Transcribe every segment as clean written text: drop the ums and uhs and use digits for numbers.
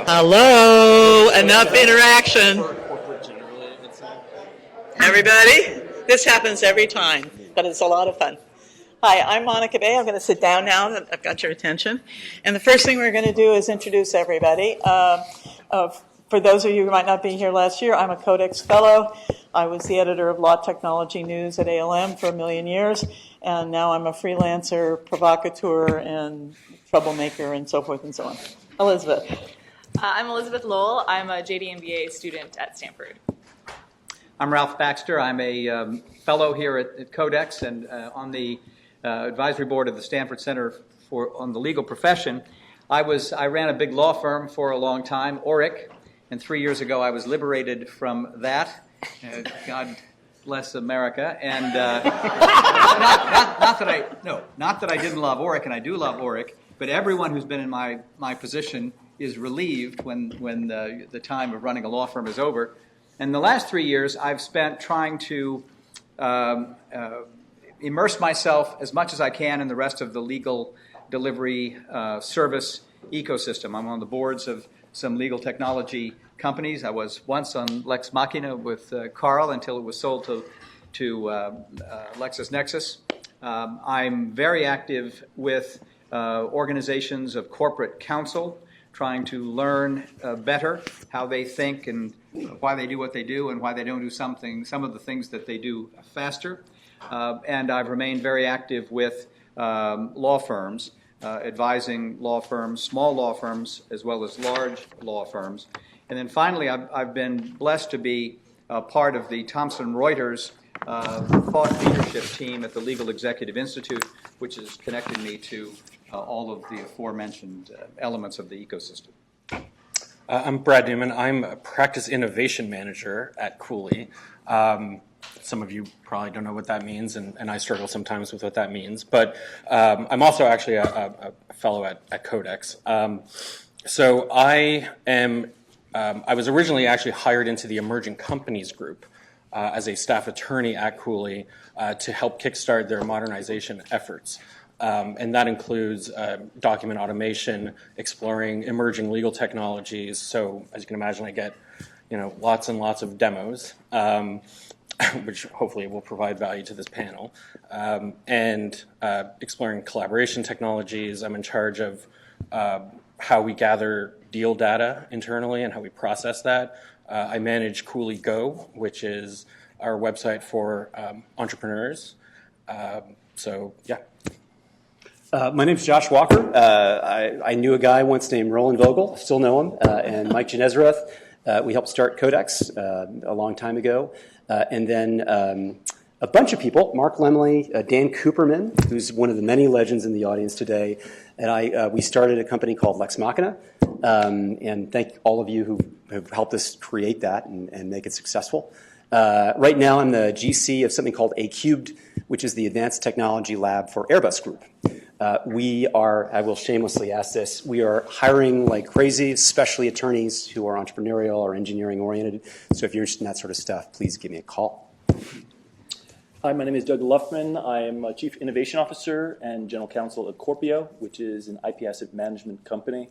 Hello, enough interaction. Everybody, this happens every time, but it's a lot of fun. Hi, I'm Monica Bay. I'm going to sit down now that I've got your attention. And the first thing we're going to do is introduce everybody. For those of you who might not be here last year, I'm a CodeX fellow. I was the editor of Law Technology News at ALM for a million years, and now I'm a freelancer, provocateur, and troublemaker, and so forth and so on. Elizabeth. I'm Elizabeth Lowell. I'm a JD MBA student at Stanford. I'm Ralph Baxter. I'm a fellow here at CodeX and on the advisory board of the Stanford Center on the Legal Profession. I ran a big law firm for a long time, Orrick, and 3 years ago I was liberated from that. God bless America. And not that I didn't love Orrick, and I do love Orrick, but everyone who's been in my position is relieved when the time of running a law firm is over. And the last 3 years I've spent trying to immerse myself as much as I can in the rest of the legal delivery service ecosystem. I'm on the boards of some legal technology companies. I was once on Lex Machina with Carl until it was sold to LexisNexis. I'm very active with organizations of corporate counsel, trying to learn better how they think and why they do what they do and why they don't do some of the things that they do faster. And I've remained very active with law firms, advising law firms, small law firms, as well as large law firms. And then finally, I've been blessed to be part of the Thomson Reuters thought leadership team at the Legal Executive Institute, which has connected me to all of the aforementioned elements of the ecosystem. I'm Brad Newman. I'm a practice innovation manager at Cooley. Some of you probably don't know what that means, and I struggle sometimes with what that means. But I'm also actually a fellow at CodeX. So I was originally actually hired into the emerging companies group as a staff attorney at Cooley to help kickstart their modernization efforts. And that includes document automation, exploring emerging legal technologies. So as you can imagine, I get lots and lots of demos, which hopefully will provide value to this panel, and exploring collaboration technologies. I'm in charge of how we gather deal data internally and how we process that. I manage Cooley Go, which is our website for entrepreneurs. So, yeah. My name's Josh Walker. I knew a guy once named Roland Vogel, still know him, and Mike Genezareth. We helped start CodeX a long time ago. And then a bunch of people, Mark Lemley, Dan Cooperman, who's one of the many legends in the audience today, and we started a company called Lex Machina. And thank all of you who have helped us create that and make it successful. Right now I'm the GC of something called A-Cubed, which is the Advanced Technology Lab for Airbus Group. We are, I will shamelessly ask this, we are hiring like crazy, especially attorneys who are entrepreneurial or engineering oriented. So if you're interested in that sort of stuff, please give me a call. Hi, my name is Doug Luftman. I am a Chief Innovation Officer and General Counsel at Lecorpio, which is an IP asset management company.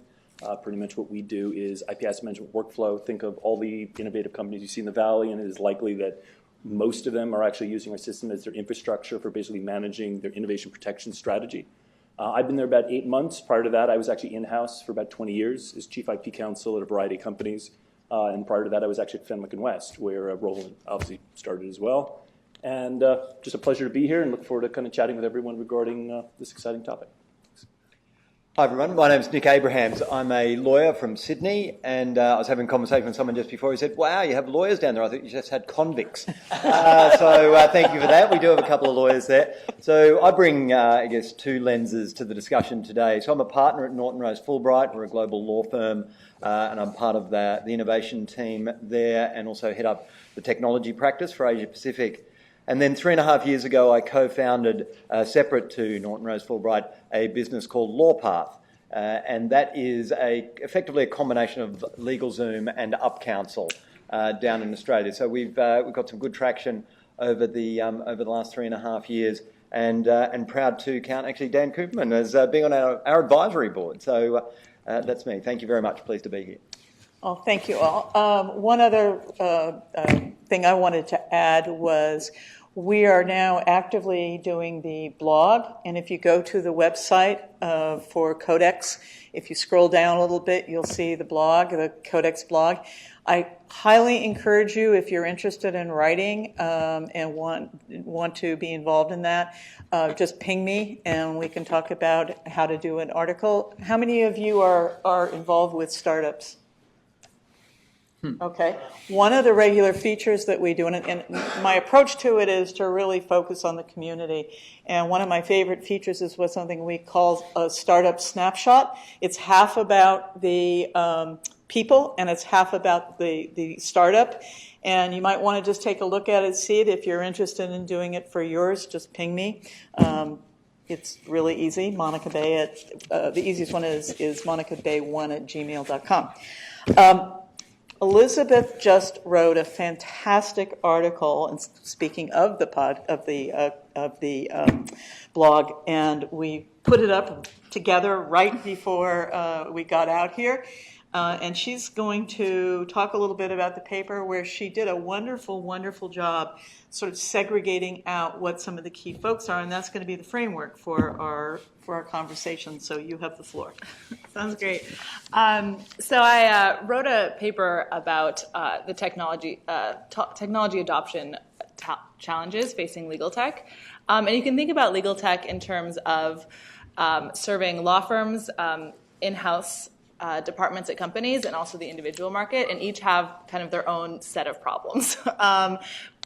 Pretty much what we do is IP asset management workflow. Think of all the innovative companies you see in the Valley, and it is likely that most of them are actually using our system as their infrastructure for basically managing their innovation protection strategy. I've been there about 8 months. Prior to that, I was actually in-house for about 20 years as Chief IP Counsel at a variety of companies. And prior to that, I was actually at Fenwick & West, where Roland obviously started as well. And just a pleasure to be here and look forward to kind of chatting with everyone regarding this exciting topic. Hi everyone, my name's Nick Abrahams. I'm a lawyer from Sydney, and I was having a conversation with someone just before. He said, wow, you have lawyers down there. I thought you just had convicts. So thank you for that. We do have a couple of lawyers there. So I bring, I guess, two lenses to the discussion today. So I'm a partner at Norton Fulbright. We're a global law firm, and I'm part of the innovation team there and also head up the technology practice for Asia Pacific. And then 3.5 years ago, I co-founded, separate to Norton Rose Fulbright, a business called LawPath. And that is effectively a combination of LegalZoom and UpCounsel down in Australia. So we've got some good traction over the last 3.5 years, and proud to count actually Dan Cooperman as being on our advisory board. So that's me. Thank you very much. Pleased to be here. Oh, thank you all. One other thing I wanted to add was we are now actively doing the blog, and if you go to the website for CodeX, if you scroll down a little bit, you'll see the blog, the CodeX blog. I highly encourage you, if you're interested in writing and want to be involved in that, just ping me and we can talk about how to do an article. How many of you are involved with startups? Okay. One of the regular features that we do, and my approach to it is to really focus on the community. And one of my favorite features is what something we call a startup snapshot. It's half about the people and it's half about the startup. And you might want to just take a look at it, see it. If you're interested in doing it for yours, just ping me. It's really easy. Monica Bay the easiest one is monicabay1@gmail.com. Elizabeth just wrote a fantastic article, and speaking of the blog, and we put it up together right before we got out here. And she's going to talk a little bit about the paper where she did a wonderful, wonderful job sort of segregating out what some of the key folks are, and that's going to be the framework for our conversation. So you have the floor. Sounds great. So I wrote a paper about the technology adoption challenges facing legal tech. And you can think about legal tech in terms of serving law firms, in-house departments at companies, and also the individual market, and each have kind of their own set of problems.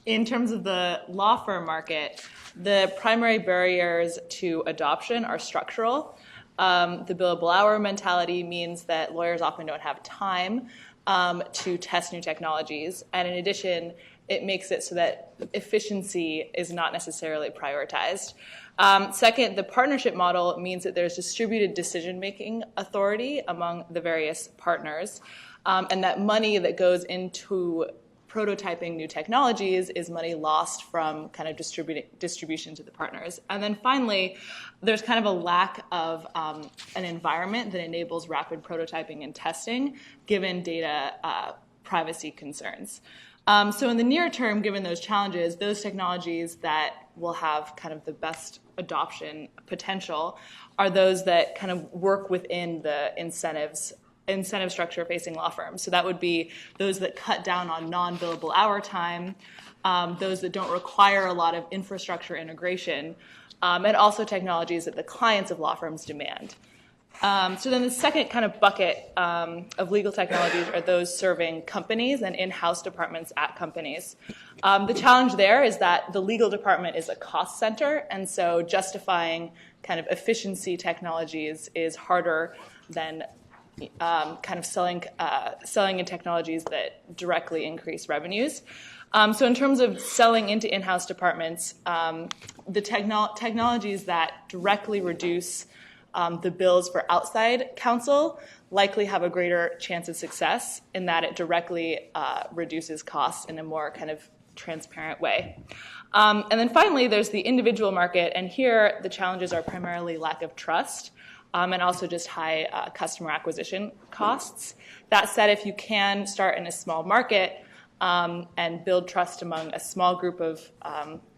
In terms of the law firm market, the primary barriers to adoption are structural. The billable hour mentality means that lawyers often don't have time to test new technologies. And in addition, it makes it so that efficiency is not necessarily prioritized. Second, the partnership model means that there's distributed decision-making authority among the various partners, and that money that goes into prototyping new technologies is money lost from kind of distribution to the partners. And then finally, there's kind of a lack of an environment that enables rapid prototyping and testing, given data privacy concerns. So in the near term, given those challenges, those technologies that will have kind of the best adoption potential are those that kind of work within the incentive structure facing law firms. So that would be those that cut down on non-billable hour time, those that don't require a lot of infrastructure integration, and also technologies that the clients of law firms demand. So then the second kind of bucket of legal technologies are those serving companies and in-house departments at companies. The challenge there is that the legal department is a cost center, and so justifying kind of efficiency technologies is harder than kind of selling in technologies that directly increase revenues. So in terms of selling into in-house departments, the technologies that directly reduce the bills for outside counsel likely have a greater chance of success in that it directly reduces costs in a more kind of transparent way. And then finally, there's the individual market, and here the challenges are primarily lack of trust and also just high customer acquisition costs. That said, if you can start in a small market and build trust among a small group of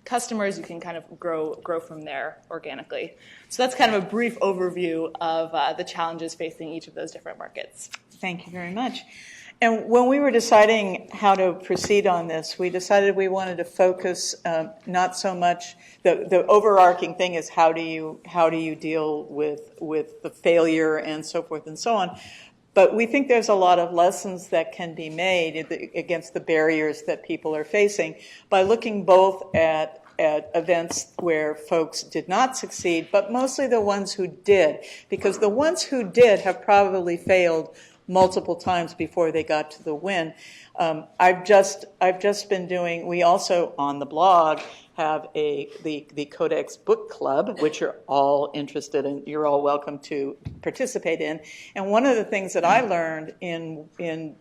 customers, you can kind of grow from there organically. So that's kind of a brief overview of the challenges facing each of those different markets. Thank you very much. And when we were deciding how to proceed on this, we decided we wanted to focus not so much, the overarching thing is how do you deal with the failure and so forth and so on. But we think there's a lot of lessons that can be made against the barriers that people are facing by looking both at events where folks did not succeed, but mostly the ones who did, because the ones who did have probably failed multiple times before they got to the win. I've just been doing. We also on the blog have the CodeX book club, which you're all interested in. You're all welcome to participate in. And one of the things that I learned in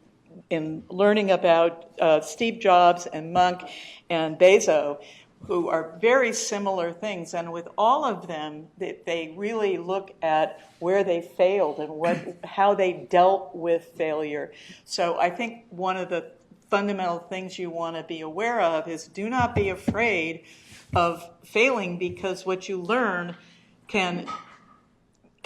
learning about Steve Jobs and Monk and Bezos who are very similar things, and with all of them, they really look at where they failed and how they dealt with failure. So I think one of the fundamental things you want to be aware of is do not be afraid of failing, because what you learn can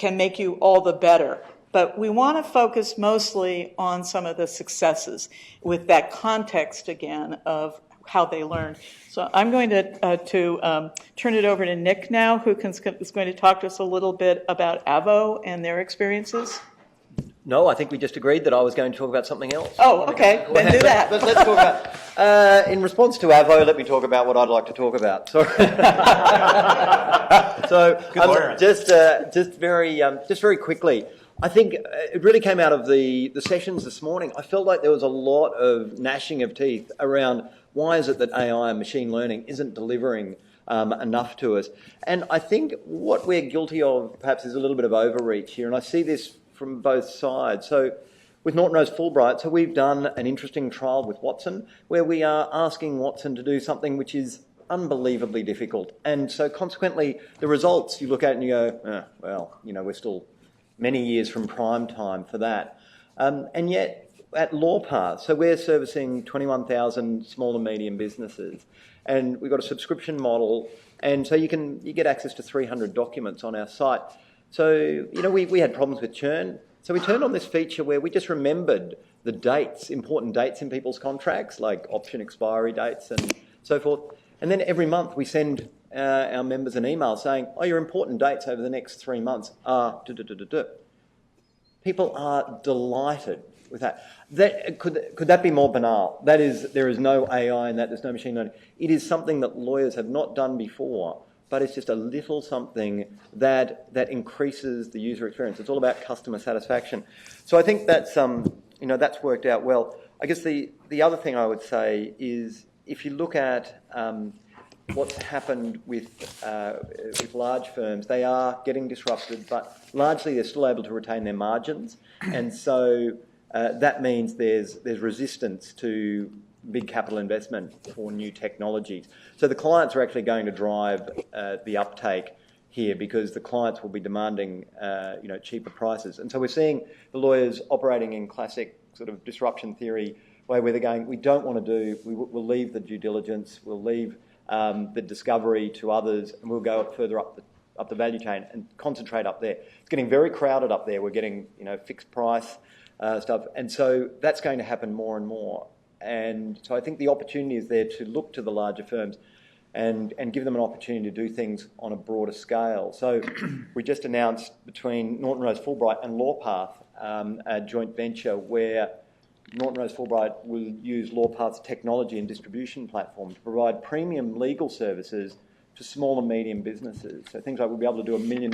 make you all the better. But we want to focus mostly on some of the successes with that context again of how they learn. So I'm going to turn it over to Nick now, who is going to talk to us a little bit about Avo and their experiences. No, I think we just agreed that I was going to talk about something else. Oh, okay, then do that. Let's talk about, in response to Avo, let me talk about what I'd like to talk about. Sorry. Just very quickly, I think it really came out of the sessions this morning. I felt like there was a lot of gnashing of teeth around why is it that AI and machine learning isn't delivering enough to us. And I think what we're guilty of perhaps is a little bit of overreach here, and I see this from both sides. So with Norton Rose Fulbright, so we've done an interesting trial with Watson where we are asking Watson to do something which is unbelievably difficult. And so consequently, the results, you look at it and you go, we're still many years from prime time for that. And yet at LawPath, so we're servicing 21,000 small and medium businesses, and we've got a subscription model, and so you get access to 300 documents on our site. So, we had problems with churn. So we turned on this feature where we just remembered the dates, important dates in people's contracts, like option expiry dates and so forth. And then every month we send our members an email saying, your important dates over the next 3 months are People are delighted with that. Could that be more banal? That is, there is no AI in that, there's no machine learning. It is something that lawyers have not done before, but it's just a little something that increases the user experience. It's all about customer satisfaction. So I think that's that's worked out well. I guess the other thing I would say is if you look at what's happened with large firms, they are getting disrupted, but largely they're still able to retain their margins, and so that means there's resistance to big capital investment for new technologies. So the clients are actually going to drive the uptake here because the clients will be demanding cheaper prices. And so we're seeing the lawyers operating in classic sort of disruption theory way where they're going, we'll leave the due diligence, we'll leave the discovery to others, and we'll go further up the value chain and concentrate up there. It's getting very crowded up there. We're getting fixed price stuff, and so that's going to happen more and more. And so I think the opportunity is there to look to the larger firms and give them an opportunity to do things on a broader scale. So we just announced between Norton Rose Fulbright and LawPath a joint venture where Norton Rose Fulbright will use LawPath's technology and distribution platform to provide premium legal services to small and medium businesses. So things like we'll be able to do $1 million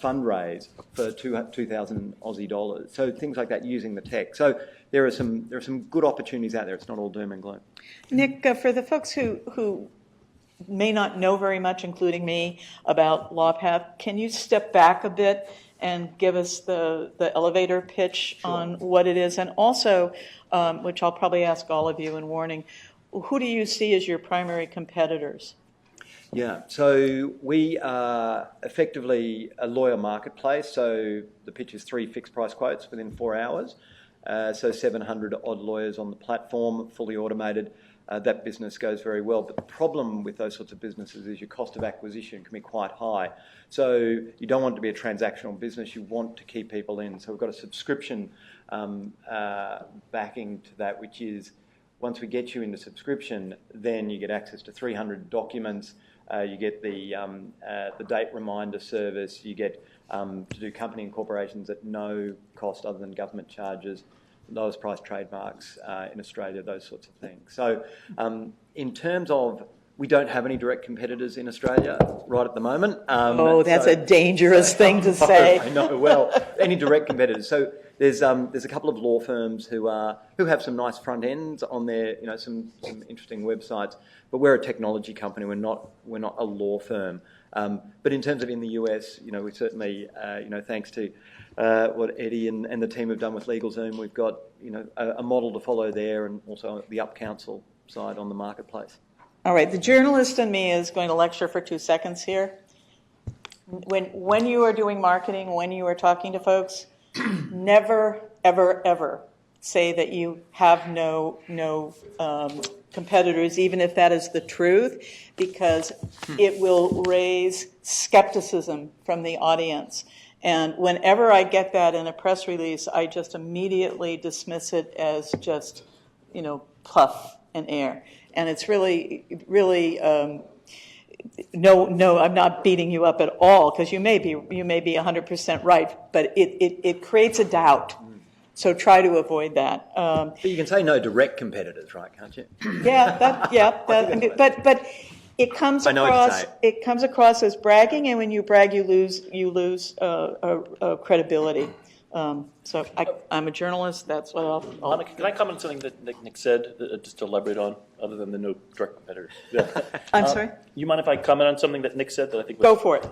fundraise for 2,000 Aussie dollars. So things like that using the tech. So there are some good opportunities out there. It's not all doom and gloom. Nick, for the folks who may not know very much, including me, about LawPath, can you step back a bit and give us the elevator pitch on what it is? And also, which I'll probably ask all of you in warning, who do you see as your primary competitors? Yeah, so we are effectively a lawyer marketplace. So the pitch is 3 fixed price quotes within 4 hours. So 700 odd lawyers on the platform, fully automated. That business goes very well. But the problem with those sorts of businesses is your cost of acquisition can be quite high. So you don't want it to be a transactional business. You want to keep people in. So we've got a subscription backing to that, which is once we get you into subscription, then you get access to 300 documents. You get the date reminder service. You get to do company incorporations at no cost other than government charges, lowest price trademarks in Australia, those sorts of things. So in terms of, we don't have any direct competitors in Australia right at the moment. That's a dangerous thing to say. I know, well, any direct competitors. So there's a couple of law firms who have some nice front ends on their, some interesting websites, but we're a technology company. We're not a law firm. But in terms of in the US, we certainly, thanks to what Eddie and the team have done with LegalZoom, we've got a model to follow there, and also the UpCounsel side on the marketplace. All right, the journalist in me is going to lecture for 2 seconds here. When you are doing marketing, when you are talking to folks, never, ever, ever say that you have no competitors, even if that is the truth, because it will raise skepticism from the audience. And whenever I get that in a press release, I just immediately dismiss it as just, puff and air. And it's really, no, I'm not beating you up at all, because you may be 100% right, but it creates a doubt. So try to avoid that. But you can say no direct competitors, right? Can't you? But it comes across as bragging, and when you brag, you lose credibility. So I'm a journalist. That's what I'll. Monica, can I comment on something that Nick said, just to elaborate on, other than the no direct competitors? Yeah. I'm sorry? You mind if I comment on something that Nick said that I think was... Go for it.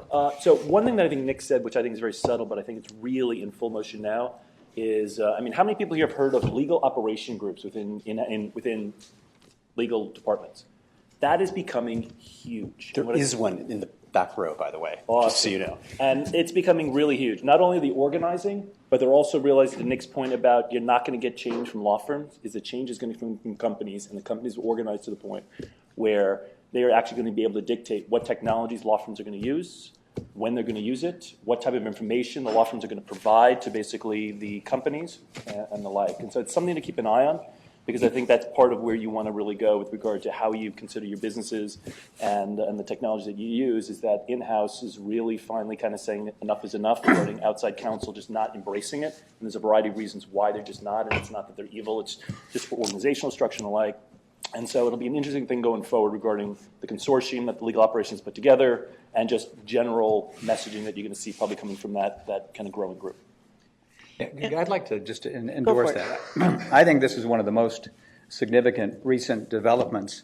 So one thing that I think Nick said, which I think is very subtle, but I think it's really in full motion now, is, how many people here have heard of legal operation groups within legal departments? That is becoming huge. There is one in the back row, by the way, just so you know. And it's becoming really huge. Not only the organizing, but they're also realizing, to Nick's point about you're not going to get change from law firms, is the change is going to come from companies, and the companies are organized to the point where they are actually going to be able to dictate what technologies law firms are going to use, when they're going to use it, what type of information the law firms are going to provide to basically the companies and the like. And so it's something to keep an eye on, because I think that's part of where you want to really go with regard to how you consider your businesses and the technology that you use, is that in-house is really finally kind of saying enough is enough regarding outside counsel just not embracing it. And there's a variety of reasons why they're just not, and it's not that they're evil, it's just for organizational structure and the like. And so it'll be an interesting thing going forward regarding the consortium that the legal operations put together, and just general messaging that you're going to see probably coming from that kind of growing group. Yeah, I'd like to just endorse that. I think this is one of the most significant recent developments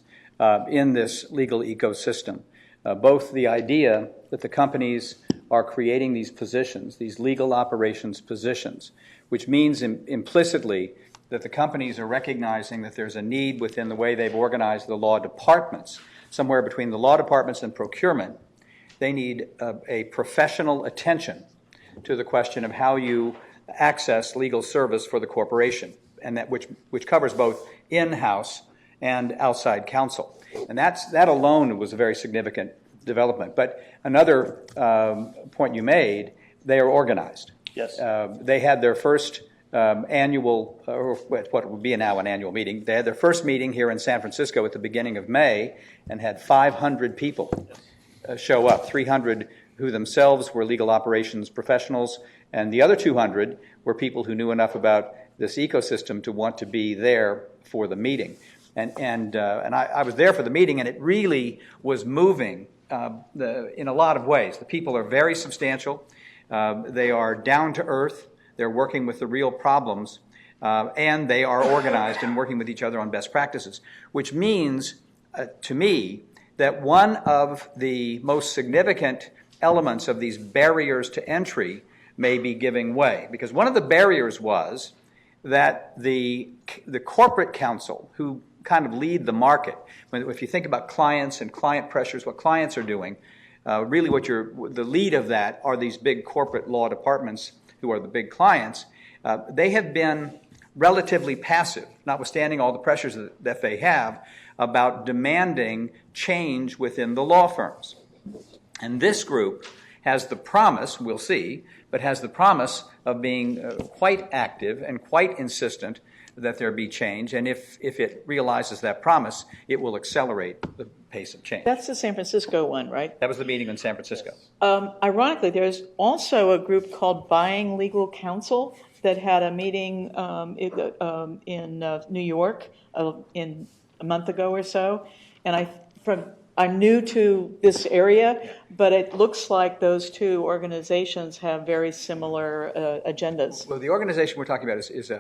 in this legal ecosystem. Both the idea that the companies are creating these positions, these legal operations positions, which means implicitly that the companies are recognizing that there's a need within the way they've organized the law departments, somewhere between the law departments and procurement. They need a professional attention to the question of how you access legal service for the corporation, and that which covers both in-house and outside counsel. And that alone was a very significant development. But another point you made, they are organized. Yes. They had their first annual, or what would be now an annual meeting. They had their first meeting here in San Francisco at the beginning of May, and had 500 people show up, 300 who themselves were legal operations professionals, and the other 200 were people who knew enough about this ecosystem to want to be there for the meeting. And I was there for the meeting, and it really was moving in a lot of ways. The people are very substantial. They are down to earth. They're working with the real problems, and they are organized and working with each other on best practices, which means, to me, that one of the most significant elements of these barriers to entry may be giving way. Because one of the barriers was that the corporate counsel, who kind of lead the market, if you think about clients and client pressures, what clients are doing, really the lead of that are these big corporate law departments who are the big clients. They have been relatively passive, notwithstanding all the pressures that they have, about demanding change within the law firms. And this group has the promise, we'll see, but has the promise of being quite active and quite insistent that there be change. And if it realizes that promise, it will accelerate the pace of change. That's the San Francisco one, right? That was the meeting in San Francisco. Ironically, there's also a group called Buying Legal Counsel that had a meeting in New York in a month ago or so. And I'm new to this area, but it looks like those two organizations have very similar agendas. Well, the organization we're talking about is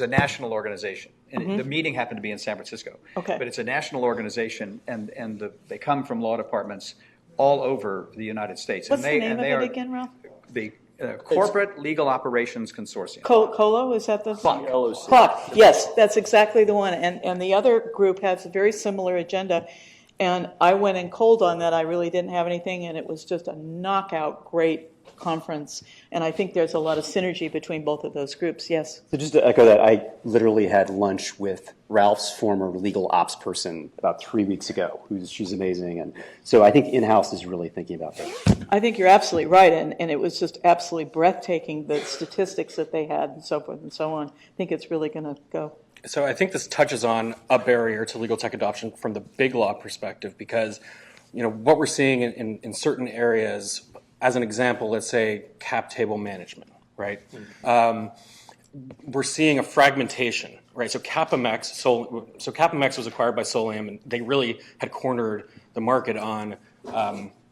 a national organization, and the meeting happened to be in San Francisco. Okay. But it's a national organization, and they come from law departments all over the United States. What's the name of it again, Ralph? The Corporate Legal Operations Consortium. Colo, is that the? LOC. CLOC, yes, that's exactly the one. And the other group has a very similar agenda. And I went in cold on that. I really didn't have anything, and it was just a knockout, great conference. And I think there's a lot of synergy between both of those groups, yes. So just to echo that, I literally had lunch with Ralph's former legal ops person about 3 weeks ago. She's amazing. And so I think in-house is really thinking about that. I think you're absolutely right, and it was just absolutely breathtaking, the statistics that they had and so forth and so on. I think it's really going to go. So I think this touches on a barrier to legal tech adoption from the big law perspective, because what we're seeing in certain areas, as an example, let's say cap table management, right? We're seeing a fragmentation, right? So CapMX was acquired by Solium, and they really had cornered the market on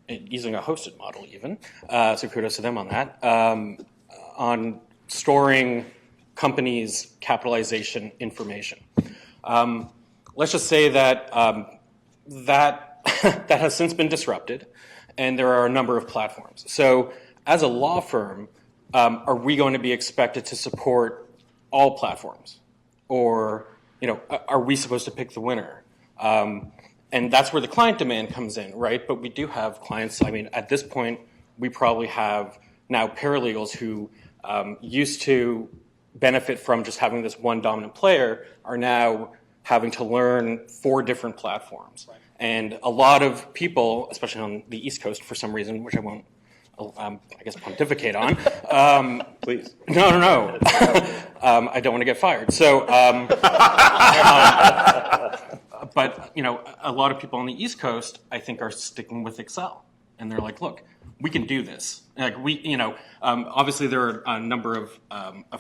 using a hosted model even. So kudos to them on that. On storing companies' capitalization information. Let's just say that that has since been disrupted, and there are a number of platforms. So as a law firm, are we going to be expected to support all platforms? Or, are we supposed to pick the winner? And that's where the client demand comes in, right? But we do have clients, at this point, we probably have now paralegals who used to benefit from just having this one dominant player are now having to learn 4 different platforms. Right. And a lot of people, especially on the East Coast for some reason, which I won't, pontificate on. Please. No. I don't want to get fired. So, but, a lot of people on the East Coast, I think, are sticking with Excel. And they're like, look, we can do this. Obviously there are a number of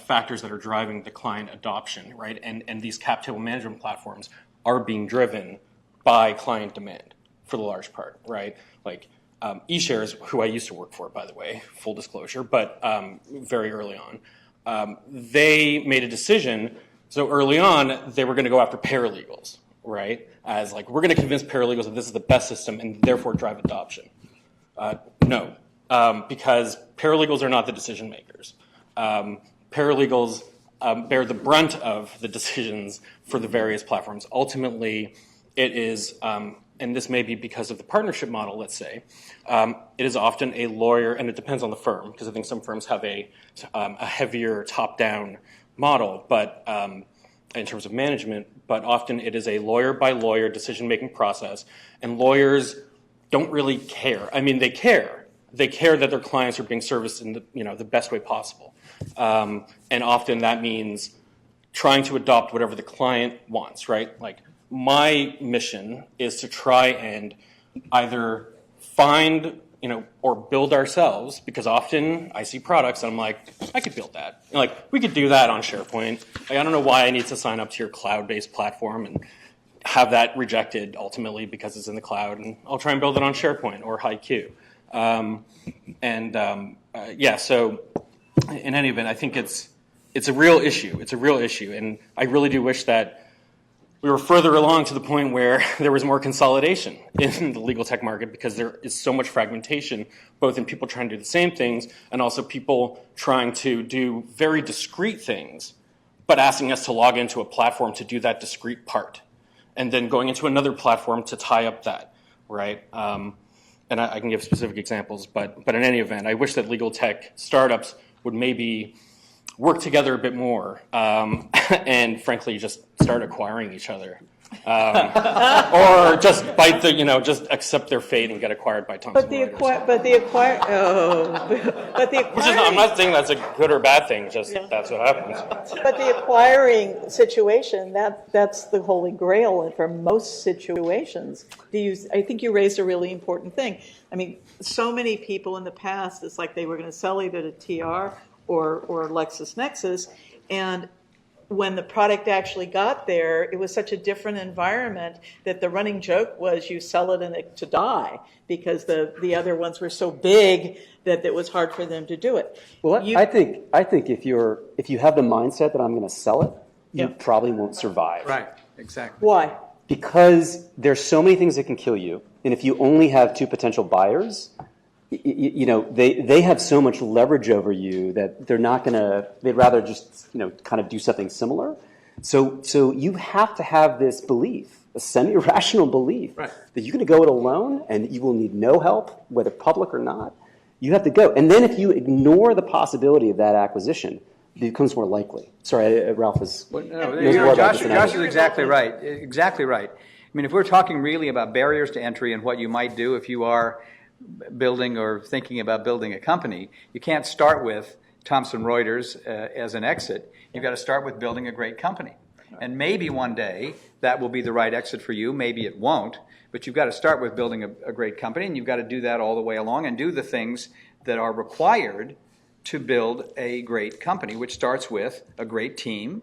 factors that are driving the client adoption, right? And these cap table management platforms are being driven by client demand for the large part, right? Like eShares, who I used to work for, by the way, full disclosure, but very early on, they made a decision. So early on, they were going to go after paralegals, right? As like, we're going to convince paralegals that this is the best system and therefore drive adoption. No, because paralegals are not the decision makers. Paralegals bear the brunt of the decisions for the various platforms. Ultimately, it is, and this may be because of the partnership model, let's say, it is often a lawyer, and it depends on the firm, because I think some firms have a heavier top-down model, but in terms of management, but often it is a lawyer-by-lawyer decision-making process, and lawyers don't really care. They care. They care that their clients are being serviced in the best way possible. And often that means trying to adopt whatever the client wants, right? Like my mission is to try and either find, or build ourselves, because often I see products and I'm like, I could build that. We could do that on SharePoint. I don't know why I need to sign up to your cloud-based platform and have that rejected ultimately because it's in the cloud, and I'll try and build it on SharePoint or HiQ. So in any event, I think it's a real issue. It's a real issue, and I really do wish that we were further along to the point where there was more consolidation in the legal tech market, because there is so much fragmentation, both in people trying to do the same things and also people trying to do very discrete things, but asking us to log into a platform to do that discrete part, and then going into another platform to tie up that, right? And I can give specific examples, but in any event, I wish that legal tech startups would maybe work together a bit more, and frankly, just start acquiring each other. Or just bite just accept their fate and get acquired by tons of lawyers. I'm not saying that's a good or bad thing, just that's what happens. But the acquiring situation, that's the holy grail for most situations. I think you raised a really important thing. So many people in the past, it's like they were going to sell either to TR or LexisNexis, and when the product actually got there, it was such a different environment that the running joke was you sell it to die, because the other ones were so big that it was hard for them to do it. Well, I think if you have the mindset that I'm going to sell it, you probably won't survive. Right, exactly. Why? Because there's so many things that can kill you, and if you only have 2 potential buyers, they have so much leverage over you that they're not going to, they'd rather just, kind of do something similar. So you have to have this belief, a semi-rational belief, Right. that you're going to go it alone and you will need no help, whether public or not. You have to go. And then if you ignore the possibility of that acquisition, it becomes more likely. Sorry, Ralph is... No, knows more about this than I Josh do. is exactly right. Exactly right. I mean, if we're talking really about barriers to entry and what you might do if you are building or thinking about building a company, you can't start with Thomson Reuters as an exit. You've got to start with building a great company. And maybe one day that will be the right exit for you. Maybe it won't. But you've got to start with building a great company, and you've got to do that all the way along and do the things that are required to build a great company, which starts with a great team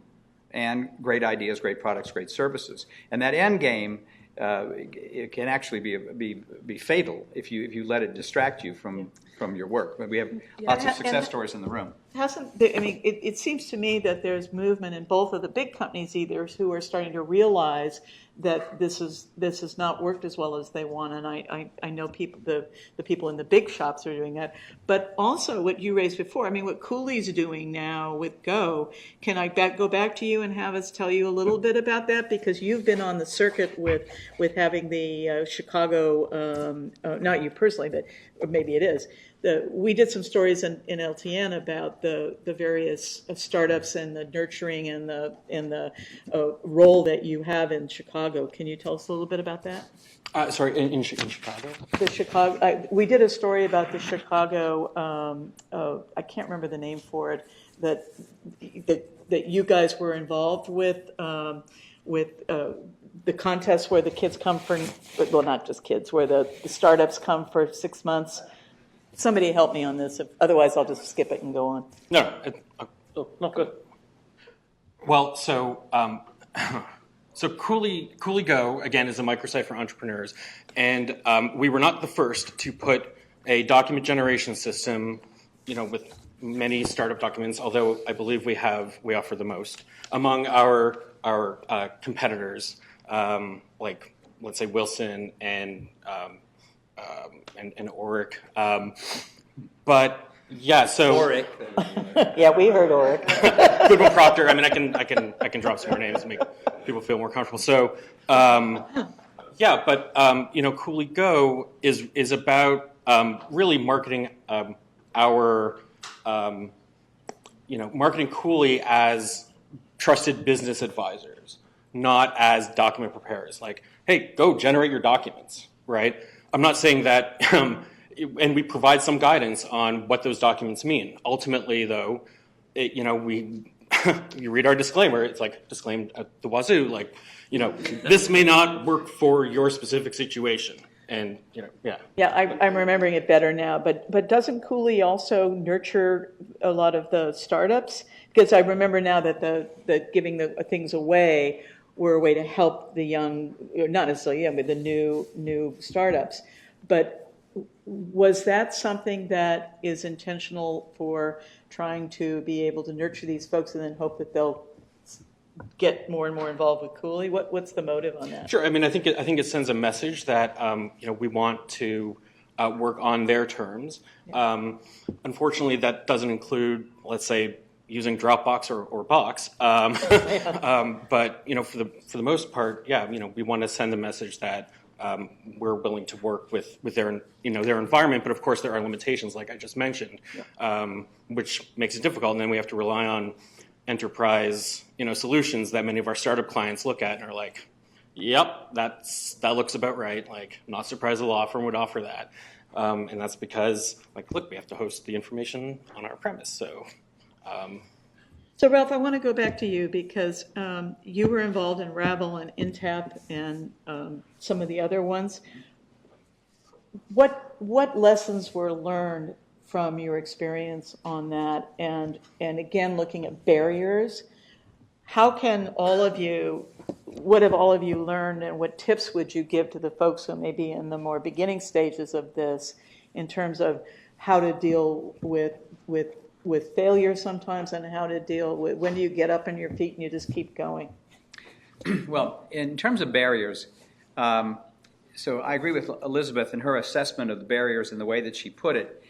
and great ideas, great products, great services. And that end game, it can actually be fatal if you let it distract you from your work. But we have lots of success stories in the room. It seems to me that there's movement in both of the big companies either who are starting to realize that this has not worked as well as they want, and I know people the people in the big shops are doing that. But also what you raised before, what Cooley's doing now with Go, can I go back to you and have us tell you a little bit about that, because you've been on the circuit with having the Chicago, not you personally, but or maybe it is. We did some stories in LTN about the various startups and the nurturing and the role that you have in Chicago. Can you tell us a little bit about that? Sorry, in Chicago? The Chicago. We did a story about the Chicago. I can't remember the name for it. That you guys were involved with the contest where the kids come for, well, not just kids, where the startups come for 6 months. Somebody help me on this. Otherwise, I'll just skip it and go on. No, No, good. well, so Cooley Go, again, is a microsite for entrepreneurs. And we were not the first to put a document generation system, with many startup documents, although I believe we offer the most, among our competitors, like, let's say, Wilson and Oric. But yeah, so Oric. Yeah, we heard Oric. Goodwin Procter. I can drop some more names and make people feel more comfortable. So yeah, but Cooley Go is about really marketing marketing Cooley as trusted business advisors, not as document preparers. Like, hey, go generate your documents, right? I'm not saying that, and we provide some guidance on what those documents mean. Ultimately, though, you read our disclaimer, it's like disclaimed at the wazoo, like, this may not work for your specific situation. And, yeah. Yeah, I'm remembering it better now. But doesn't Cooley also nurture a lot of the startups? Because I remember now that the giving the things away were a way to help the young, not necessarily young, but the new startups. But was that something that is intentional for trying to be able to nurture these folks and then hope that they'll get more and more involved with Cooley? What's the motive on that? Sure. I think it sends a message that we want to work on their terms. Unfortunately, that doesn't include, let's say, using Dropbox or Box. But for the most part, yeah, we want to send the message that we're willing to work with their their environment. But of course, there are limitations, like I just mentioned, which makes it difficult. And then we have to rely on enterprise solutions that many of our startup clients look at and are like, yep, that looks about right. Like, I'm not surprised a law firm would offer that. And that's because, like, look, we have to host the information on our premise. So, Ralph, I want to go back to you because you were involved in Ravel and Intap and some of the other ones. What lessons were learned from your experience on that? And again, looking at barriers, how can what have all of you learned, and what tips would you give to the folks who may be in the more beginning stages of this in terms of how to deal with failure sometimes, and how to deal with when do you get up on your feet and you just keep going? Well, in terms of barriers, So I agree with Elizabeth in her assessment of the barriers and the way that she put it.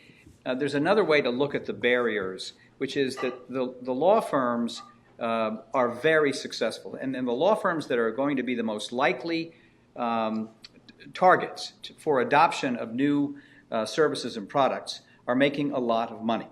There's another way to look at the barriers, which is that the law firms are very successful. And the law firms that are going to be the most likely targets for adoption of new services and products are making a lot of money.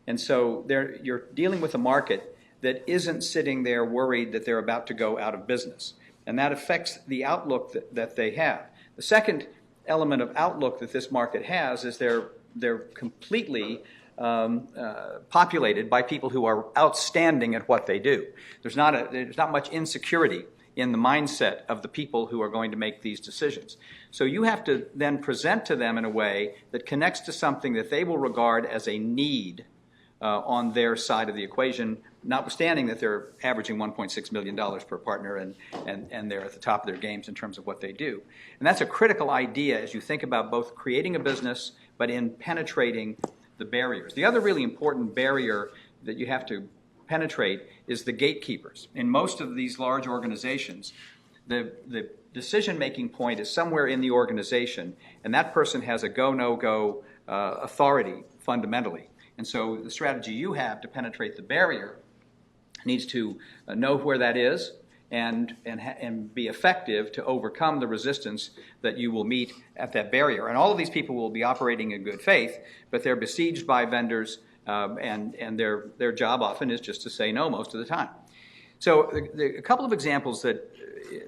And so you're dealing with a market that isn't sitting there worried that they're about to go out of business. And that affects the outlook that they have. The second element of outlook that this market has is they're completely populated by people who are outstanding at what they do. There's not much insecurity in the mindset of the people who are going to make these decisions. So you have to then present to them in a way that connects to something that they will regard as a need on their side of the equation, notwithstanding that they're averaging $1.6 million per partner and they're at the top of their games in terms of what they do. And that's a critical idea as you think about both creating a business but in penetrating the barriers. The other really important barrier that you have to penetrate is the gatekeepers. In most of these large organizations, the decision-making point is somewhere in the organization, and that person has a go, no-go authority fundamentally. And so the strategy you have to penetrate the barrier needs to know where that is and be effective to overcome the resistance that you will meet at that barrier. And all of these people will be operating in good faith, but they're besieged by vendors, and their job often is just to say no most of the time. So a couple of examples that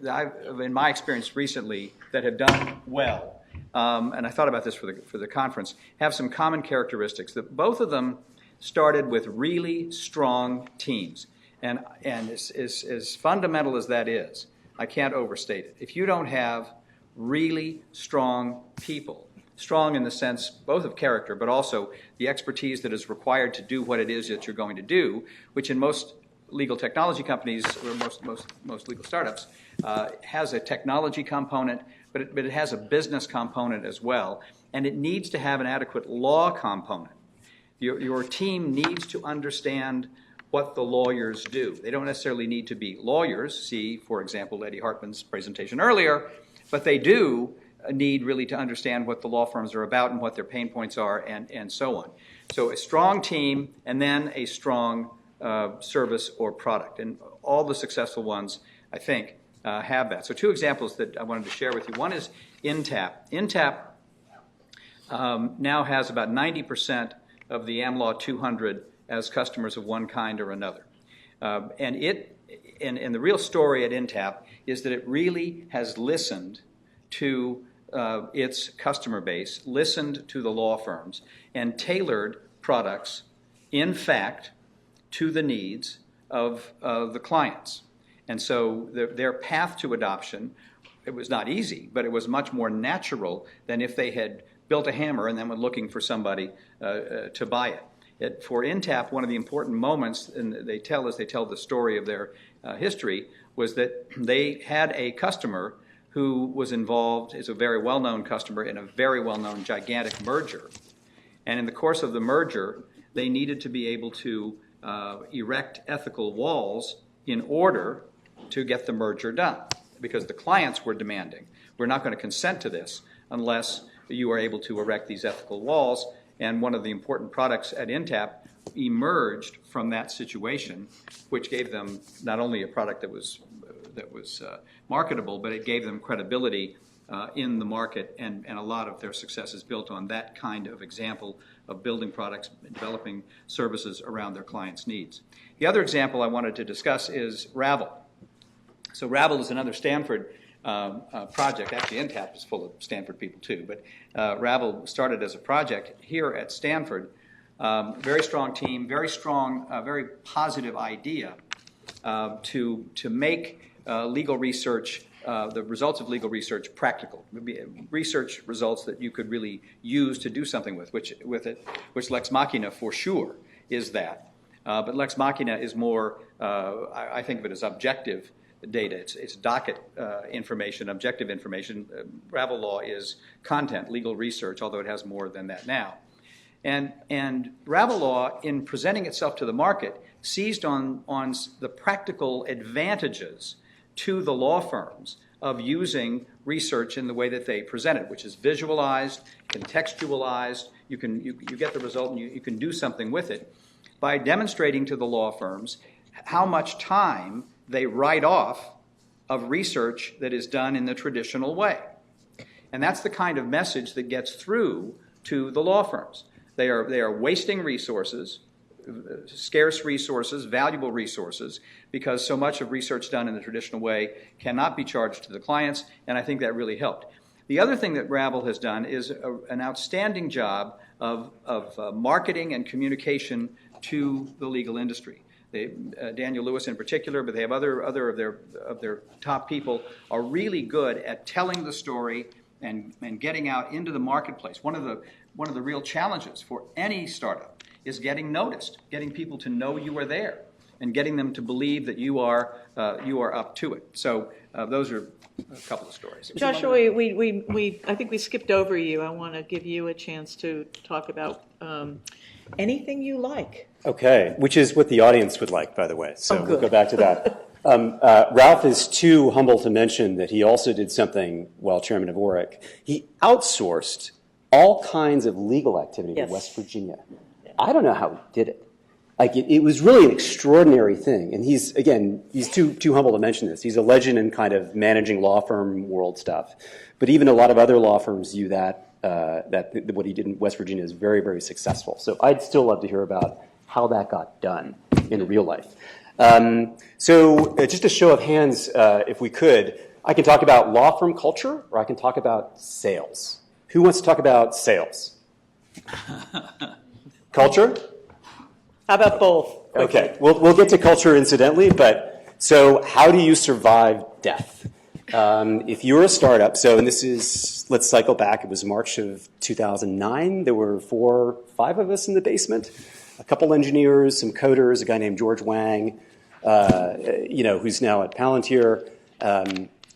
I've, in my experience recently, that have done well, and I thought about this for the conference, have some common characteristics. That both of them started with really strong teams. And as fundamental as that is, I can't overstate it. If you don't have really strong people, strong in the sense both of character, but also the expertise that is required to do what it is that you're going to do, which in most legal technology companies, or most legal startups, has a technology component, but it has a business component as well. And it needs to have an adequate law component. Your team needs to understand what the lawyers do. They don't necessarily need to be lawyers. See, for example, Eddie Hartman's presentation earlier, but they do need really to understand what the law firms are about and what their pain points are and so on. So a strong team and then a strong service or product. And all the successful ones, I think, have that. So two examples that I wanted to share with you. One is Intapp. Intapp now has about 90% of the AmLaw 200 as customers of one kind or another. And the real story at Intapp is that it really has listened to its customer base, listened to the law firms, and tailored products, in fact, to the needs of the clients. And so their path to adoption, it was not easy, but it was much more natural than if they had built a hammer and then were looking for somebody to buy it. For Intapp, one of the important moments, and they tell the story of their history, was that they had a customer who was involved, is a very well-known customer, in a very well-known gigantic merger. And in the course of the merger, they needed to be able to erect ethical walls in order to get the merger done, because the clients were demanding, we're not going to consent to this unless you are able to erect these ethical walls. And one of the important products at Intapp emerged from that situation, which gave them not only a product that was marketable, but it gave them credibility in the market, and a lot of their success is built on that kind of example of building products, developing services around their clients' needs. The other example I wanted to discuss is Ravel. So Ravel is another Stanford project. Actually, Intapp is full of Stanford people too, but Ravel started as a project here at Stanford. Very strong team, very strong, very positive idea to make legal research, the results of legal research, practical. Research results that you could really use to do something which Lex Machina for sure is that. But Lex Machina is more, I think of it as objective data. It's docket information, objective information. Ravel law is content, legal research, although it has more than that now. And Ravel law, in presenting itself to the market, seized on the practical advantages to the law firms of using research in the way that they present it, which is visualized, contextualized. You get the result and you can do something with it by demonstrating to the law firms how much time they write off of research that is done in the traditional way. And that's the kind of message that gets through to the law firms. They are wasting resources, scarce resources, valuable resources, because so much of research done in the traditional way cannot be charged to the clients, and I think that really helped. The other thing that Ravel has done is an outstanding job of marketing and communication to the legal industry. Daniel Lewis in particular, but they have other of their top people are really good at telling the story and getting out into the marketplace. One of the real challenges for any startup is getting noticed, getting people to know you are there, and getting them to believe that you are up to it. So those are a couple of stories. Joshua, I think we skipped over you. I want to give you a chance to talk about anything you like. Okay, which is what the audience would like, by the way. So Oh, we'll good. go back to that. Ralph is too humble to mention that he also did something while chairman of ORIC. He outsourced all kinds of legal activity Yes. to West Virginia. I don't know how he did it. Like it was really an extraordinary thing. And he's too humble to mention this. He's a legend in kind of managing law firm world stuff. But even a lot of other law firms view that what he did in West Virginia is very, very successful. So I'd still love to hear about how that got done in real life. So just a show of hands, if we could, I can talk about law firm culture or I can talk about sales. Who wants to talk about sales? Culture? How about both? Okay, we'll get to culture incidentally, but so how do you survive death? If you're a startup, and this is, let's cycle back, it was March of 2009, there were 4 or 5 of us in the basement, a couple engineers, some coders, a guy named George Wang, who's now at Palantir,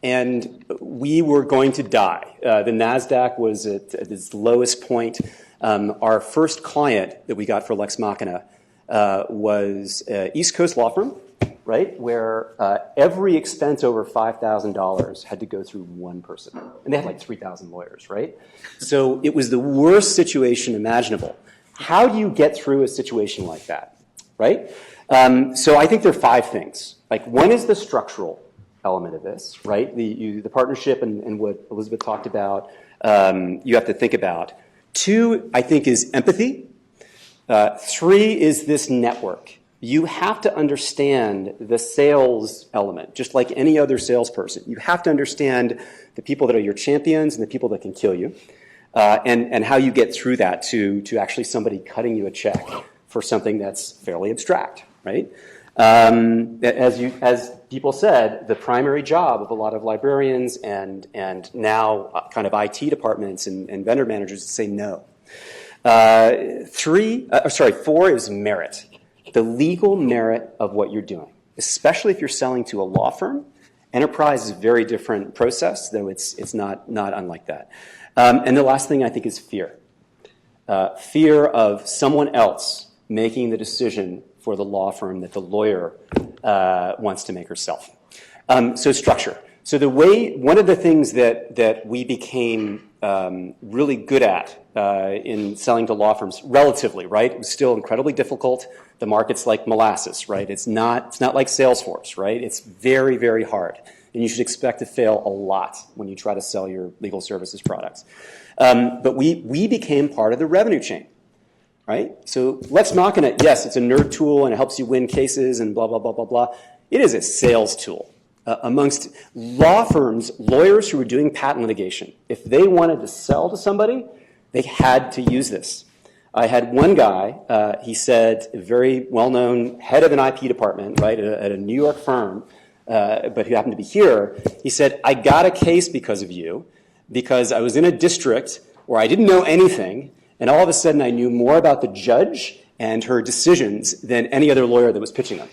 and we were going to die. The NASDAQ was at its lowest point. Our first client that we got for Lex Machina was East Coast law firm, right, where every expense over $5,000 had to go through one person. And they had like 3,000 lawyers, right? So it was the worst situation imaginable. How do you get through a situation like that, right? So I think there are 5 things. Like one is the structural element of this, right? The partnership and what Elizabeth talked about, you have to think about. 2, I think, is empathy. 3 is this network. You have to understand the sales element, just like any other salesperson. You have to understand the people that are your champions and the people that can kill you, and how you get through that to actually somebody cutting you a check for something that's fairly abstract, right? As people said, the primary job of a lot of librarians and now kind of IT departments and vendor managers is to say no. 4 is merit. The legal merit of what you're doing, especially if you're selling to a law firm. Enterprise is a very different process, though it's not unlike that. And the last thing I think is fear. Fear of someone else making the decision for the law firm that the lawyer wants to make herself. So structure. So one of the things that we became really good at in selling to law firms, relatively, right? It was still incredibly difficult. The market's like molasses, right? It's not like Salesforce, right? It's very, very hard. And you should expect to fail a lot when you try to sell your legal services products. But we became part of the revenue chain, right? So Lex Machina, yes, it's a nerd tool and it helps you win cases and blah, blah, blah, blah, blah. It is a sales tool. Amongst law firms, lawyers who were doing patent litigation, if they wanted to sell to somebody, they had to use this. I had one guy, he said, a very well-known head of an IP department, right, at a New York firm, but who happened to be here. He said, I got a case because of you, because I was in a district where I didn't know anything, and all of a sudden I knew more about the judge and her decisions than any other lawyer that was pitching them.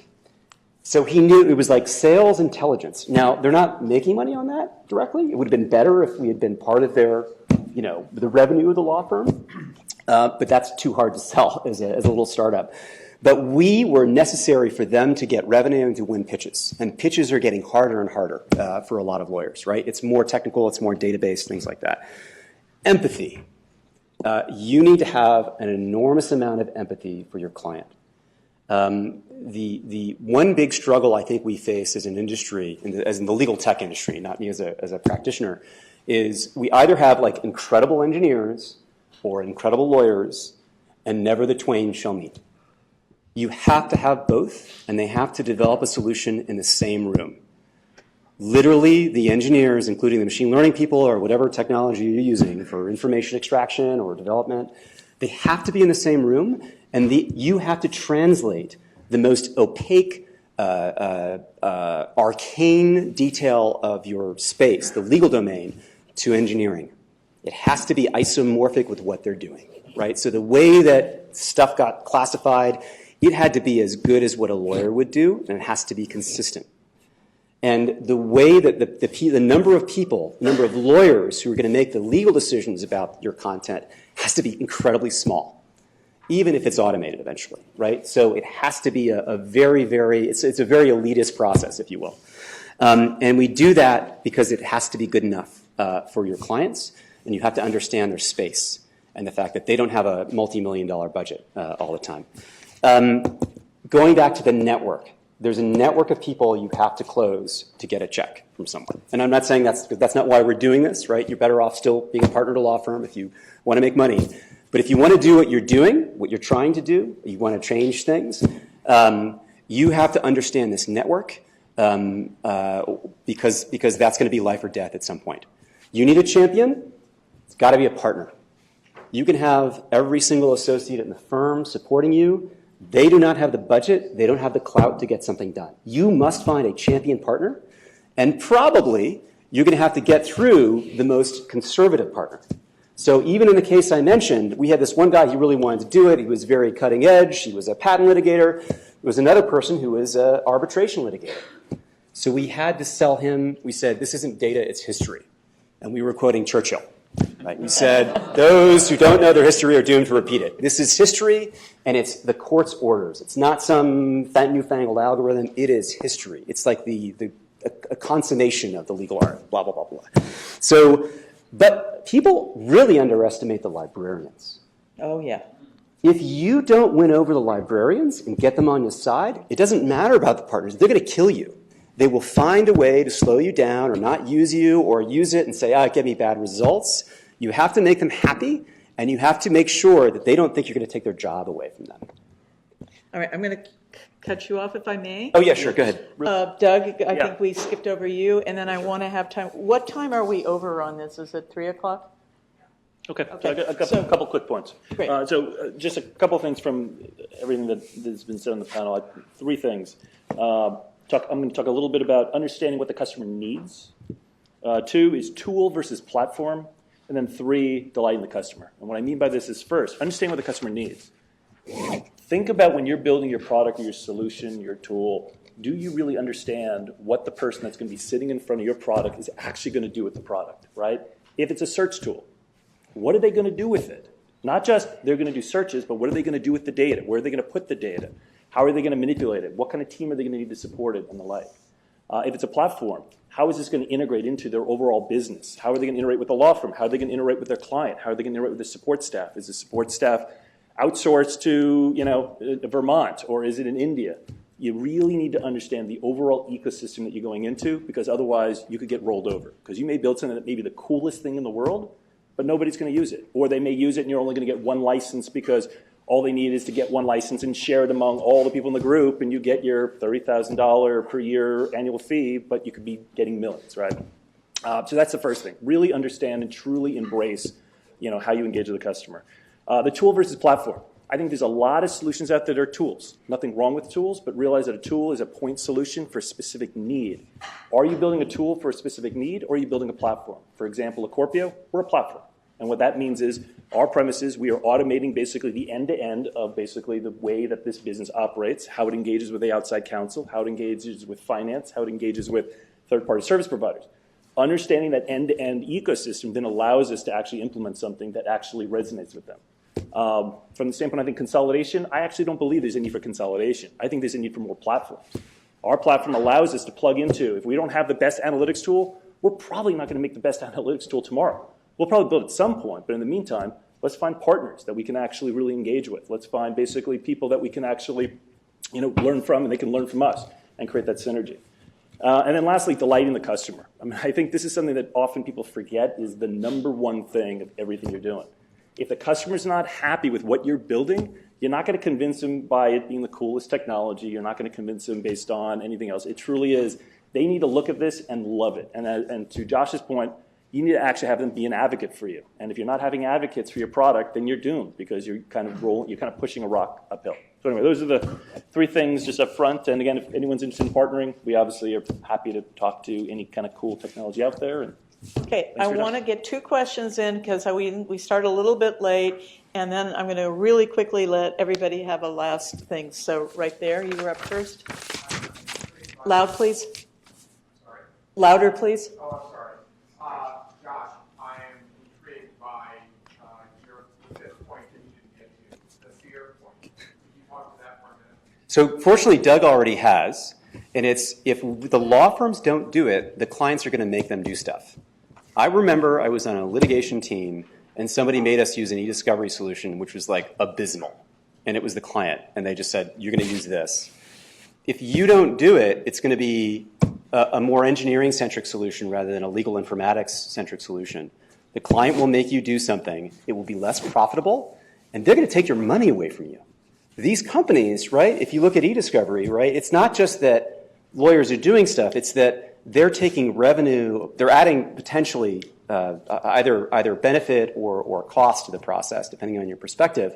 So he knew it was like sales intelligence. Now, they're not making money on that directly. It would have been better if we had been part of their, the revenue of the law firm. But that's too hard to sell as a little startup. But we were necessary for them to get revenue and to win pitches. And pitches are getting harder and harder for a lot of lawyers, right? It's more technical, it's more database, things like that. Empathy. You need to have an enormous amount of empathy for your client. The one big struggle I think we face as an industry, as in the legal tech industry, not me as a practitioner, is we either have like incredible engineers or incredible lawyers, and never the twain shall meet. You have to have both, and they have to develop a solution in the same room. Literally, the engineers, including the machine learning people or whatever technology you're using for information extraction or development, they have to be in the same room, and you have to translate the most opaque, arcane detail of your space, the legal domain, to engineering. It has to be isomorphic with what they're doing, right? So the way that stuff got classified, it had to be as good as what a lawyer would do, and it has to be consistent. And the way that the number of people, the number of lawyers who are going to make the legal decisions about your content has to be incredibly small, even if it's automated eventually, right? So it has to be a very, it's a very elitist process, if you will. And we do that because it has to be good enough for your clients, and you have to understand their space and the fact that they don't have a multi-million-dollar budget all the time. Going back to the network, there's a network of people you have to close to get a check from someone. And I'm not saying that's not why we're doing this, right? You're better off still being a partner to a law firm if you want to make money. But if you want to do what you're doing, what you're trying to do, you want to change things, you have to understand this network because that's going to be life or death at some point. You need a champion. It's got to be a partner. You can have every single associate in the firm supporting you. They do not have the budget. They don't have the clout to get something done. You must find a champion partner, and probably you're going to have to get through the most conservative partner. So even in the case I mentioned, we had this one guy, he really wanted to do it. He was very cutting edge. He was a patent litigator. There was another person who was an arbitration litigator. So we had to sell him. We said, this isn't data, it's history. And we were quoting Churchill. Right? We said, those who don't know their history are doomed to repeat it. This is history, and it's the court's orders. It's not some newfangled algorithm. It is history. It's like a consummation of the legal art, blah, blah, blah, blah. So, but people really underestimate the librarians. Oh, yeah. If you don't win over the librarians and get them on your side, it doesn't matter about the partners. They're going to kill you. They will find a way to slow you down or not use you or use it and say, get me bad results. You have to make them happy, and you have to make sure that they don't think you're going to take their job away from them. All right, I'm going to cut you off if I may. Oh, yeah, sure. Go ahead. Doug, I think we skipped over you, and then I want to have time. What time are we over on this? Is it 3 o'clock? Okay. So I got a couple quick points. Great. Just a couple things from everything that's been said on the panel. 3 things. I'm going to talk a little bit about understanding what the customer needs. 2 is tool versus platform. And then 3, delighting the customer. And what I mean by this is, first, understand what the customer needs. Think about when you're building your product or your solution, your tool, do you really understand what the person that's going to be sitting in front of your product is actually going to do with the product, right? If it's a search tool, what are they going to do with it? Not just they're going to do searches, but what are they going to do with the data? Where are they going to put the data? How are they going to manipulate it? What kind of team are they going to need to support it and the like? If it's a platform, how is this going to integrate into their overall business? How are they going to integrate with the law firm? How are they going to integrate with their client? How are they going to integrate with the support staff? Is the support staff outsourced to Vermont, or is it in India? You really need to understand the overall ecosystem that you're going into, because otherwise you could get rolled over. Because you may build something that may be the coolest thing in the world, but nobody's going to use it. Or they may use it and you're only going to get one license because all they need is to get one license and share it among all the people in the group, and you get your $30,000 per year annual fee, but you could be getting millions, right? So that's the first thing. Really understand and truly embrace, how you engage with the customer. The tool versus platform. I think there's a lot of solutions out there that are tools. Nothing wrong with tools, but realize that a tool is a point solution for a specific need. Are you building a tool for a specific need, or are you building a platform? For example, Lecorpio, we're a platform. And what that means is our premise is we are automating basically the end-to-end of basically the way that this business operates, how it engages with the outside counsel, how it engages with finance, how it engages with third-party service providers. Understanding that end-to-end ecosystem then allows us to actually implement something that actually resonates with them. From the standpoint, I think consolidation, I actually don't believe there's a need for consolidation. I think there's a need for more platforms. Our platform allows us to plug into, if we don't have the best analytics tool, we're probably not going to make the best analytics tool tomorrow. We'll probably build it at some point, but in the meantime, let's find partners that we can actually really engage with. Let's find basically people that we can actually learn from, and they can learn from us and create that synergy. And then lastly, delighting the customer. I mean, I think this is something that often people forget is the number one thing of everything you're doing. If the customer's not happy with what you're building, you're not going to convince them by it being the coolest technology. You're not going to convince them based on anything else. It truly is. They need to look at this and love it. And to Josh's point, you need to actually have them be an advocate for you. And if you're not having advocates for your product, then you're doomed because you're kind of pushing a rock uphill. So anyway, those are the three things just up front. And again, if anyone's interested in partnering, we obviously are happy to talk to any kind of cool technology out there. And okay, I want to get two questions in because we started a little bit late, and then I'm going to really quickly let everybody have a last thing. So right there, you were up first. Loud, please. Sorry. Louder, please. Oh, I'm sorry. Josh, I am intrigued by your fifth point that you didn't get to, the fear point. Could you talk to that for a minute? So fortunately, Doug already has. And it's if the law firms don't do it, the clients are going to make them do stuff. I remember I was on a litigation team, and somebody made us use an e-discovery solution, which was like abysmal. And it was the client. And they just said, you're going to use this. If you don't do it, it's going to be a more engineering-centric solution rather than a legal informatics-centric solution. The client will make you do something. It will be less profitable, and they're going to take your money away from you. These companies, right, if you look at e-discovery, right, it's not just that lawyers are doing stuff, it's that they're taking revenue, they're adding potentially either benefit or cost to the process, depending on your perspective,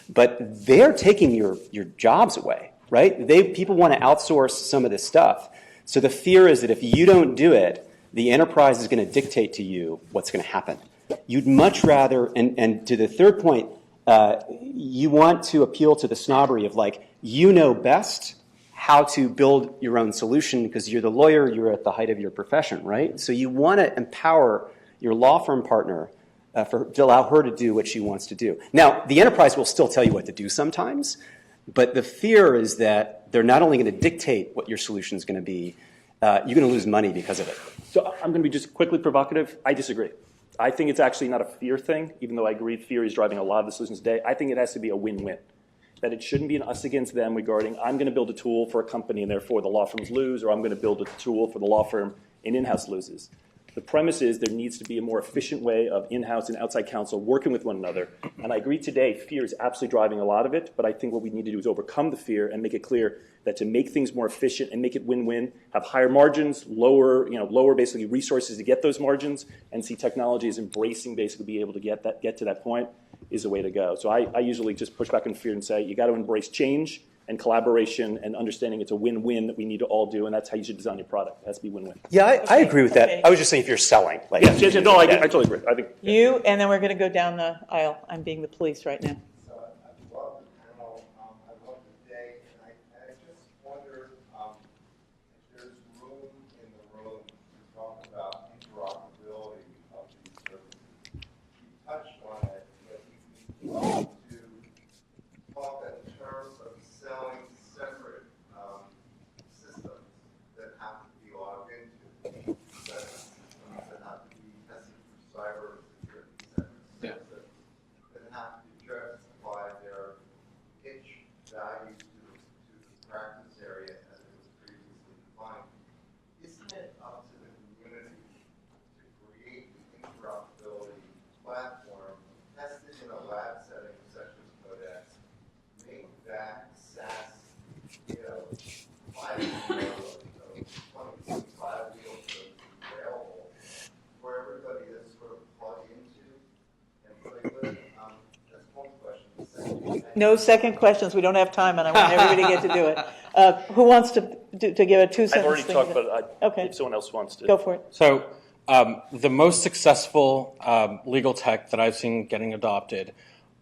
but they're taking your jobs away, right? People want to outsource some of this stuff. So the fear is that if you don't do it, the enterprise is going to dictate to you what's going to happen. You'd much rather, and to the third point, you want to appeal to the snobbery of like, you know best how to build your own solution because you're the lawyer, you're at the height of your profession, right? So you want to empower your law firm partner to allow her to do what she wants to do. Now, the enterprise will still tell you what to do sometimes, but the fear is that they're not only going to dictate what your solution is going to be, you're going to lose money because of it. So I'm going to be just quickly provocative. I disagree. I think it's actually not a fear thing, even though I agree fear is driving a lot of the solutions today. I think it has to be a win-win. That it shouldn't be an us against them regarding I'm going to build a tool for a company and therefore the law firms lose, or I'm going to build a tool for the law firm and in-house loses. The premise is there needs to be a more efficient way of in-house and outside counsel working with one another. And I agree today, fear is absolutely driving a lot of it, but I think what we need to do is overcome the fear and make it clear that to make things more efficient and make it win-win, have higher margins, lower basically resources to get those margins, and see technology as embracing basically be able to get to that point is the way to go. So I usually just push back on fear and say you got to embrace change and collaboration and understanding it's a win-win that we need to all do, and that's how you should design your product. It has to be win-win. Yeah, I agree with that. Okay. I was just saying if you're selling. Like, Yes, no, I totally agree. I think You, and then we're going to go down the aisle. I'm being the police right now. So I love the panel. I love the day, and I just wonder if there's room in the room to talk about interoperability of these services. You touched on it, but we need to talk in terms of selling separate systems that have to be logged into, that have to be tested for cyber security, separate systems that have to justify their pitch values to the practice area as it was previously defined. Isn't it up to the community to create the interoperability platform, test it in a lab setting such as CodeX, make that SaaS, available for everybody to sort of plug into and play with? That's one question. The second, No second questions. We don't have time, and I want everybody to get to do it. Who wants to give a 2-sentence I've already thing? talked about it. Okay. If someone else wants to. Go for it. So the most successful legal tech that I've seen getting adopted,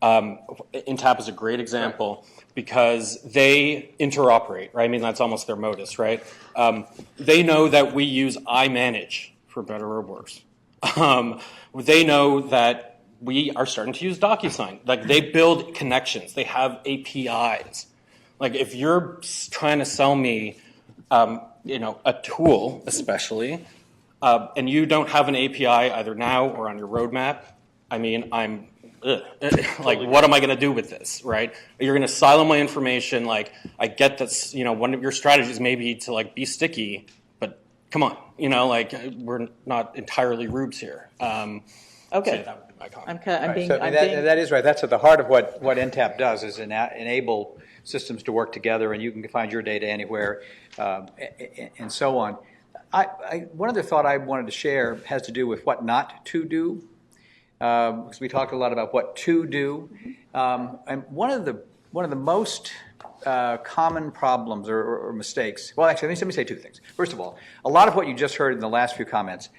Intap is a great example because they interoperate, right? I mean, that's almost their modus, right? They know that we use iManage, for better or worse. They know that we are starting to use DocuSign. Like, they build connections. They have APIs. Like, if you're trying to sell me, a tool, especially, and you don't have an API either now or on your roadmap, I mean, like, what am I going to do with this, right? You're going to silo my information. Like, I get that's, one of your strategies maybe to, like, be sticky, but come on, like, we're not entirely rubes here. Okay. So that would be my comment. That is right. That's at the heart of what NTAP does, is enable systems to work together, and you can find your data anywhere, and so on. One other thought I wanted to share has to do with what not to do, because we talked a lot about what to do. And one of the most common problems or mistakes. Well, actually, let me say two things. First of all, a lot of what you just heard in the last few comments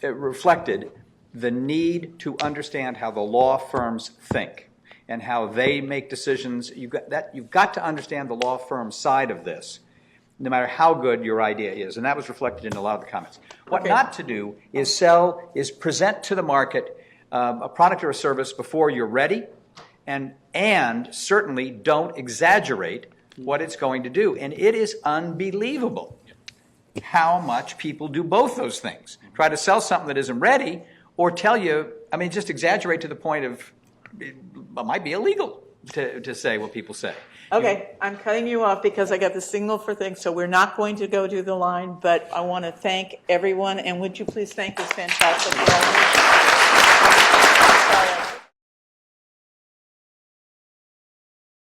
reflected the need to understand how the law firms think and how they make decisions. You've got to understand the law firm side of this, no matter how good your idea is, and that was reflected in a lot of the comments. What not to do is present to the market a product or a service before you're ready, and certainly don't exaggerate what it's going to do. And it is unbelievable how much people do both those things. Try to sell something that isn't ready, or tell you, just exaggerate to the point of it might be illegal to say what people say. Okay, I'm cutting you off because I got the signal for things, so we're not going to go to the line, but I want to thank everyone, and would you please thank this fantastic